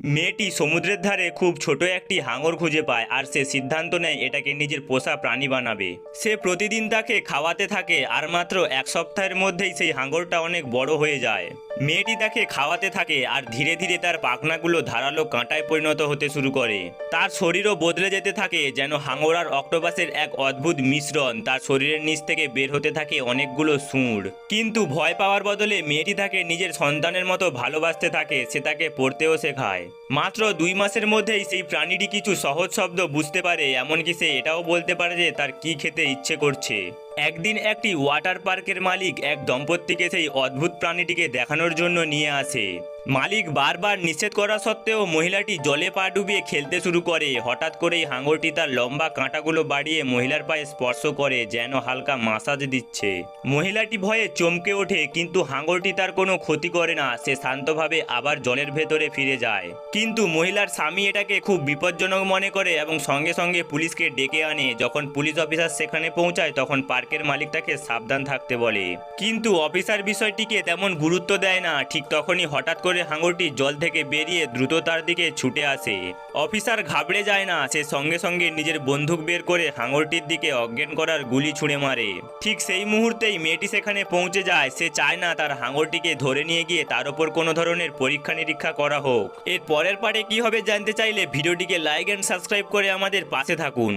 মেয়েটি সমুদ্রের ধারে খুব ছোট একটি হাঙর খুঁজে পায় আর সে সিদ্ধান্ত নেয় এটাকে নিজের পোষা প্রাণী বানাবে। সে প্রতিদিন তাকে খাওয়াতে থাকে আর মাত্র এক সপ্তাহের মধ্যেই সেই হাঙরটা অনেক বড় হয়ে যায়। মেয়েটি তাকে খাওয়াতে থাকে আর ধীরে ধীরে তার পাখনাগুলো ধারালো কাঁটায় পরিণত হতে শুরু করে। তার শরীরও বদলে যেতে থাকে, যেন হাঙর আর অক্টোপাসের এক অদ্ভুত মিশ্রণ। তার শরীরের নিচ থেকে বের হতে থাকে অনেকগুলো সুঁড়। কিন্তু ভয় পাওয়ার বদলে মেয়েটি তাকে নিজের সন্তানের মতো ভালোবাসতে থাকে। সে তাকে পড়তেও শেখায়। মাত্র 2 মাসের মধ্যেই সেই প্রাণীটি কিছু সহজ শব্দ বুঝতে পারে, এমনকি সে এটাও বলতে পারে যে তার কি খেতে ইচ্ছে করছে। একদিন একটি ওয়াটার পার্কের মালিক এক দম্পতিকে সেই অদ্ভুত প্রাণীটিকে দেখানোর জন্য নিয়ে আসে। মালিক বারবার নিষেধ করা সত্ত্বেও মহিলাটি জলে পা ডুবিয়ে খেলতে শুরু করে। হঠাৎ করেই হাঙরটি তার লম্বা কাঁটাগুলো বাড়িয়ে মহিলার পায়ে স্পর্শ করে, যেন হালকা মাসাজ দিচ্ছে। মহিলাটি ভয়ে চমকে ওঠে, কিন্তু হাঙরটি তার কোনো ক্ষতি করে না। সে শান্তভাবে আবার জলের ভেতরে ফিরে যায়। কিন্তু মহিলার স্বামী এটাকে খুব বিপজ্জনক মনে করে এবং সঙ্গে সঙ্গে পুলিশকে ডেকে আনে। যখন পুলিশ অফিসার সেখানে পৌঁছায় তখন পার্কের মালিক তাকে সাবধান থাকতে বলে, কিন্তু অফিসার বিষয়টিকে তেমন গুরুত্ব দেয় না। ঠিক তখনই হঠাৎ করে হাঙরটি জল থেকে বেরিয়ে দ্রুত তার দিকে ছুটে আসে। অফিসার ঘাবড়ে যায় না, সে সঙ্গে সঙ্গে নিজের বন্দুক বের করে হাঙরটির দিকে অজ্ঞান করার গুলি ছুঁড়ে মারে। ঠিক সেই মুহূর্তেই মেয়েটি সেখানে পৌঁছে যায়। সে চায় না তার হাঙরটিকে ধরে নিয়ে গিয়ে তার ওপর কোনো ধরনের পরীক্ষা নিরীক্ষা করা হোক। এর পরের পার্টে কি হবে জানতে চাইলে ভিডিওটিকে লাইক এন্ড সাবস্ক্রাইব করে আমাদের পাশে থাকুন।